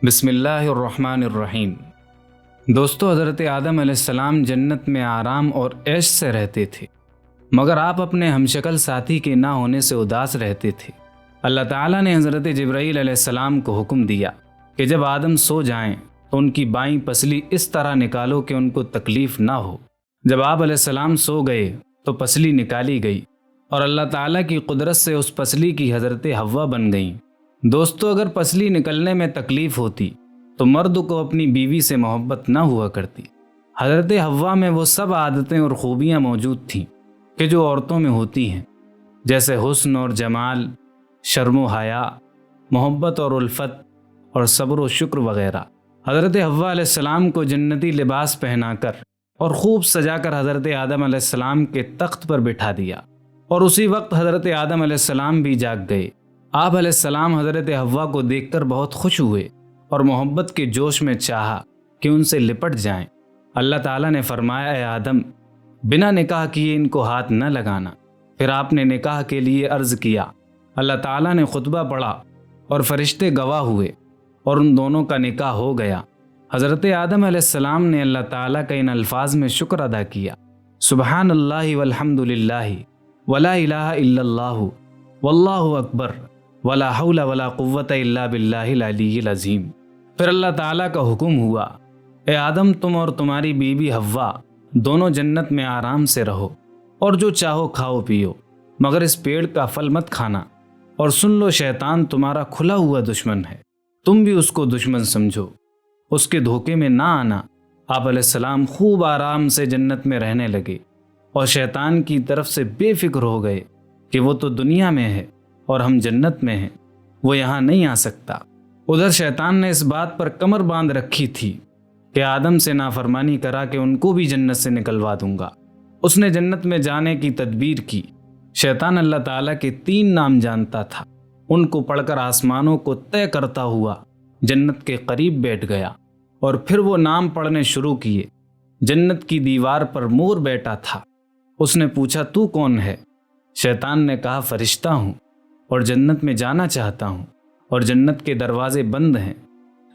بسم اللہ الرحمن الرحیم۔ دوستو، حضرت آدم علیہ السلام جنت میں آرام اور عیش سے رہتے تھے، مگر آپ اپنے ہمشکل ساتھی کے نہ ہونے سے اداس رہتے تھے۔ اللہ تعالیٰ نے حضرت جبرائیل علیہ السلام کو حکم دیا کہ جب آدم سو جائیں تو ان کی بائیں پسلی اس طرح نکالو کہ ان کو تکلیف نہ ہو۔ جب آپ علیہ السلام سو گئے تو پسلی نکالی گئی اور اللہ تعالیٰ کی قدرت سے اس پسلی کی حضرت حوا بن گئیں۔ دوستو، اگر پسلی نکلنے میں تکلیف ہوتی تو مرد کو اپنی بیوی سے محبت نہ ہوا کرتی۔ حضرت حوا میں وہ سب عادتیں اور خوبیاں موجود تھیں کہ جو عورتوں میں ہوتی ہیں، جیسے حسن اور جمال، شرم و حیا، محبت اور الفت اور صبر و شکر وغیرہ۔ حضرت حوا علیہ السلام کو جنتی لباس پہنا کر اور خوب سجا کر حضرت آدم علیہ السلام کے تخت پر بٹھا دیا، اور اسی وقت حضرت آدم علیہ السلام بھی جاگ گئے۔ آپ علیہ السلام حضرت حوا کو دیکھ کر بہت خوش ہوئے اور محبت کے جوش میں چاہا کہ ان سے لپٹ جائیں۔ اللہ تعالیٰ نے فرمایا، اے آدم، بنا نکاح کیے ان کو ہاتھ نہ لگانا۔ پھر آپ نے نکاح کے لیے عرض کیا۔ اللہ تعالیٰ نے خطبہ پڑھا اور فرشتے گواہ ہوئے اور ان دونوں کا نکاح ہو گیا۔ حضرت آدم علیہ السلام نے اللہ تعالیٰ کا ان الفاظ میں شکر ادا کیا، سبحان اللہ والحمد للہ ولا الہ الا اللہ واللہ اکبر ولا حول ولا قوت الا باللہ العلی العظیم۔ پھر اللہ تعالیٰ کا حکم ہوا، اے آدم، تم اور تمہاری بیوی حوا دونوں جنت میں آرام سے رہو اور جو چاہو کھاؤ پیو، مگر اس پیڑ کا پھل مت کھانا، اور سن لو، شیطان تمہارا کھلا ہوا دشمن ہے، تم بھی اس کو دشمن سمجھو، اس کے دھوکے میں نہ آنا۔ آپ علیہ السلام خوب آرام سے جنت میں رہنے لگے اور شیطان کی طرف سے بے فکر ہو گئے کہ وہ تو دنیا میں ہے اور ہم جنت میں ہیں، وہ یہاں نہیں آ سکتا۔ ادھر شیطان نے اس بات پر کمر باندھ رکھی تھی کہ آدم سے نافرمانی کرا کہ ان کو بھی جنت سے نکلوا دوں گا۔ اس نے جنت میں جانے کی تدبیر کی۔ شیطان اللہ تعالیٰ کے 3 نام جانتا تھا، ان کو پڑھ کر آسمانوں کو طے کرتا ہوا جنت کے قریب بیٹھ گیا، اور پھر وہ نام پڑھنے شروع کیے۔ جنت کی دیوار پر مور بیٹھا تھا۔ اس نے پوچھا، تو کون ہے؟ شیطان نے کہا، فرشتہ ہوں اور جنت میں جانا چاہتا ہوں، اور جنت کے دروازے بند ہیں۔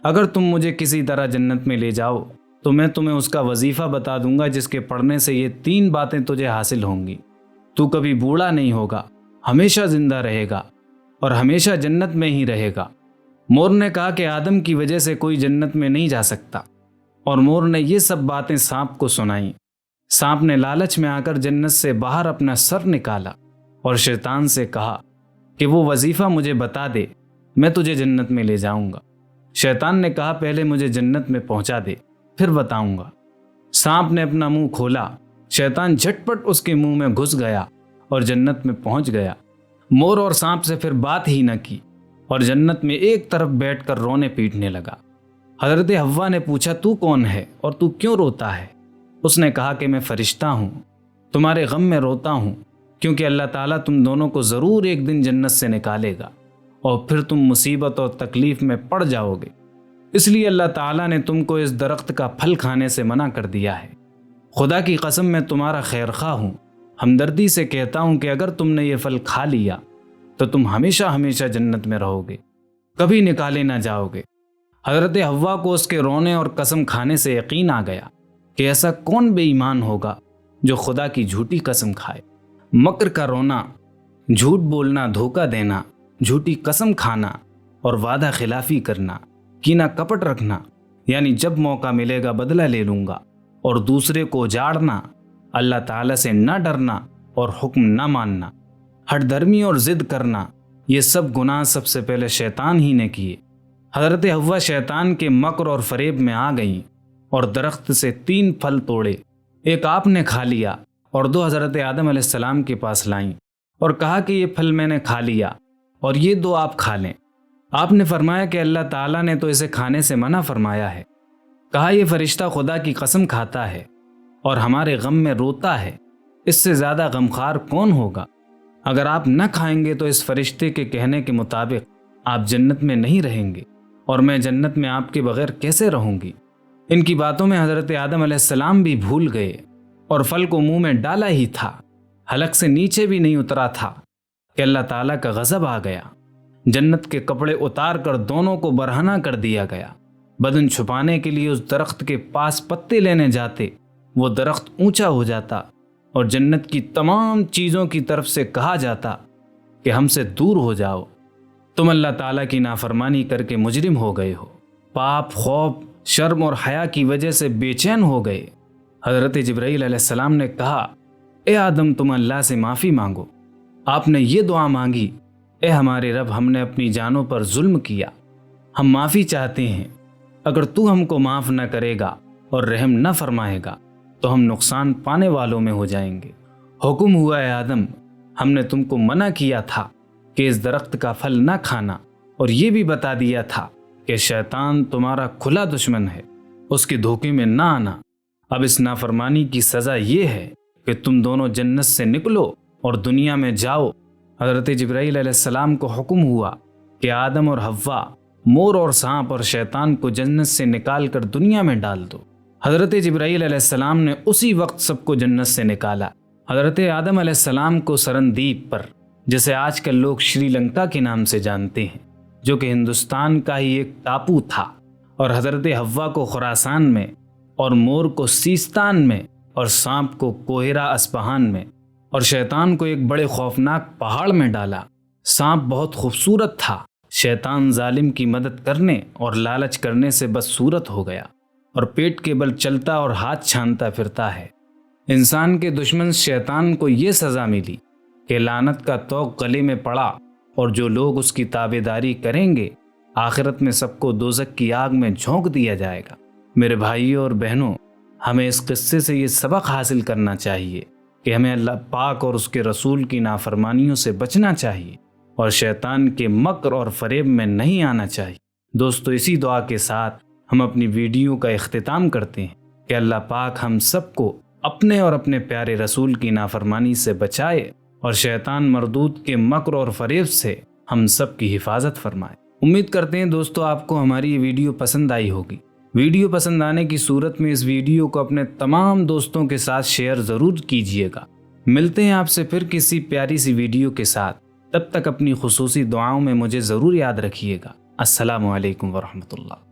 اگر تم مجھے کسی طرح جنت میں لے جاؤ تو میں تمہیں اس کا وظیفہ بتا دوں گا جس کے پڑھنے سے یہ 3 باتیں تجھے حاصل ہوں گی۔ تو کبھی بوڑھا نہیں ہوگا، ہمیشہ زندہ رہے گا اور ہمیشہ جنت میں ہی رہے گا۔ مور نے کہا کہ آدم کی وجہ سے کوئی جنت میں نہیں جا سکتا، اور مور نے یہ سب باتیں سانپ کو سنائیں۔ سانپ نے لالچ میں آ کر جنت سے باہر اپنا سر نکالا اور شیطان سے کہا کہ وہ وظیفہ مجھے بتا دے، میں تجھے جنت میں لے جاؤں گا۔ شیطان نے کہا، پہلے مجھے جنت میں پہنچا دے، پھر بتاؤں گا۔ سانپ نے اپنا منہ کھولا، شیطان جھٹ پٹ اس کے منہ میں گھس گیا اور جنت میں پہنچ گیا۔ مور اور سانپ سے پھر بات ہی نہ کی اور جنت میں ایک طرف بیٹھ کر رونے پیٹنے لگا۔ حضرت حوا نے پوچھا، تو کون ہے اور تو کیوں روتا ہے؟ اس نے کہا کہ میں فرشتہ ہوں، تمہارے غم میں روتا ہوں، کیونکہ اللہ تعالیٰ تم دونوں کو ضرور ایک دن جنت سے نکالے گا اور پھر تم مصیبت اور تکلیف میں پڑ جاؤ گے، اس لیے اللہ تعالیٰ نے تم کو اس درخت کا پھل کھانے سے منع کر دیا ہے۔ خدا کی قسم میں تمہارا خیر خواہ ہوں، ہمدردی سے کہتا ہوں کہ اگر تم نے یہ پھل کھا لیا تو تم ہمیشہ ہمیشہ جنت میں رہو گے، کبھی نکالے نہ جاؤ گے۔ حضرت حوا کو اس کے رونے اور قسم کھانے سے یقین آ گیا کہ ایسا کون بے ایمان ہوگا جو خدا کی جھوٹی قسم کھائے۔ مکر کا رونا، جھوٹ بولنا، دھوکہ دینا، جھوٹی قسم کھانا اور وعدہ خلافی کرنا، کینہ کپٹ رکھنا، یعنی جب موقع ملے گا بدلہ لے لوں گا، اور دوسرے کو اجاڑنا، اللہ تعالیٰ سے نہ ڈرنا اور حکم نہ ماننا، ہٹ دھرمی اور ضد کرنا، یہ سب گناہ سب سے پہلے شیطان ہی نے کیے۔ حضرت حوا شیطان کے مکر اور فریب میں آ گئیں اور درخت سے 3 پھل توڑے، ایک آپ نے کھا لیا اور 2 حضرت آدم علیہ السلام کے پاس لائیں اور کہا کہ یہ پھل میں نے کھا لیا اور یہ 2 آپ کھا لیں۔ آپ نے فرمایا کہ اللہ تعالیٰ نے تو اسے کھانے سے منع فرمایا ہے۔ کہا، یہ فرشتہ خدا کی قسم کھاتا ہے اور ہمارے غم میں روتا ہے، اس سے زیادہ غمخوار کون ہوگا؟ اگر آپ نہ کھائیں گے تو اس فرشتے کے کہنے کے مطابق آپ جنت میں نہیں رہیں گے، اور میں جنت میں آپ کے بغیر کیسے رہوں گی؟ ان کی باتوں میں حضرت آدم علیہ السلام بھی بھول گئے اور پھل کو منہ میں ڈالا ہی تھا، حلق سے نیچے بھی نہیں اترا تھا کہ اللہ تعالیٰ کا غضب آ گیا۔ جنت کے کپڑے اتار کر دونوں کو برہنہ کر دیا گیا۔ بدن چھپانے کے لیے اس درخت کے پاس پتے لینے جاتے، وہ درخت اونچا ہو جاتا اور جنت کی تمام چیزوں کی طرف سے کہا جاتا کہ ہم سے دور ہو جاؤ، تم اللہ تعالیٰ کی نافرمانی کر کے مجرم ہو گئے ہو، پاپ، خوف، شرم اور حیا کی وجہ سے بے چین ہو گئے۔ حضرت جبرائیل علیہ السلام نے کہا، اے آدم تم اللہ سے معافی مانگو۔ آپ نے یہ دعا مانگی، اے ہمارے رب ہم نے اپنی جانوں پر ظلم کیا، ہم معافی چاہتے ہیں، اگر تو ہم کو معاف نہ کرے گا اور رحم نہ فرمائے گا تو ہم نقصان پانے والوں میں ہو جائیں گے۔ حکم ہوا اے آدم، ہم نے تم کو منع کیا تھا کہ اس درخت کا پھل نہ کھانا، اور یہ بھی بتا دیا تھا کہ شیطان تمہارا کھلا دشمن ہے، اس کے دھوکے میں نہ آنا۔ اب اس نافرمانی کی سزا یہ ہے کہ تم دونوں جنت سے نکلو اور دنیا میں جاؤ۔ حضرت جبرائیل علیہ السلام کو حکم ہوا کہ آدم اور حوا، مور اور سانپ اور شیطان کو جنت سے نکال کر دنیا میں ڈال دو۔ حضرت جبرائیل علیہ السلام نے اسی وقت سب کو جنت سے نکالا۔ حضرت آدم علیہ السلام کو سرندیپ پر، جسے آج کل لوگ شری لنکا کے نام سے جانتے ہیں، جو کہ ہندوستان کا ہی ایک ٹاپو تھا، اور حضرت حوا کو خراسان میں، اور مور کو سیستان میں، اور سانپ کو کوہرا اصفہان میں، اور شیطان کو ایک بڑے خوفناک پہاڑ میں ڈالا۔ سانپ بہت خوبصورت تھا، شیطان ظالم کی مدد کرنے اور لالچ کرنے سے بدصورت ہو گیا اور پیٹ کے بل چلتا اور ہاتھ چھانتا پھرتا ہے۔ انسان کے دشمن شیطان کو یہ سزا ملی کہ لعنت کا طوق گلے میں پڑا، اور جو لوگ اس کی تابع داری کریں گے آخرت میں سب کو دوزخ کی آگ میں جھونک دیا جائے گا۔ میرے بھائیوں اور بہنوں، ہمیں اس قصے سے یہ سبق حاصل کرنا چاہیے کہ ہمیں اللہ پاک اور اس کے رسول کی نافرمانیوں سے بچنا چاہیے اور شیطان کے مکر اور فریب میں نہیں آنا چاہیے۔ دوستو، اسی دعا کے ساتھ ہم اپنی ویڈیو کا اختتام کرتے ہیں کہ اللہ پاک ہم سب کو اپنے اور اپنے پیارے رسول کی نافرمانی سے بچائے اور شیطان مردود کے مکر اور فریب سے ہم سب کی حفاظت فرمائے۔ امید کرتے ہیں دوستو آپ کو ہماری یہ ویڈیو پسند آئی ہوگی۔ ویڈیو پسند آنے کی صورت میں اس ویڈیو کو اپنے تمام دوستوں کے ساتھ شیئر ضرور کیجیے گا۔ ملتے ہیں آپ سے پھر کسی پیاری سی ویڈیو کے ساتھ، تب تک اپنی خصوصی دعاؤں میں مجھے ضرور یاد رکھیے گا۔ السلام علیکم ورحمۃ اللہ۔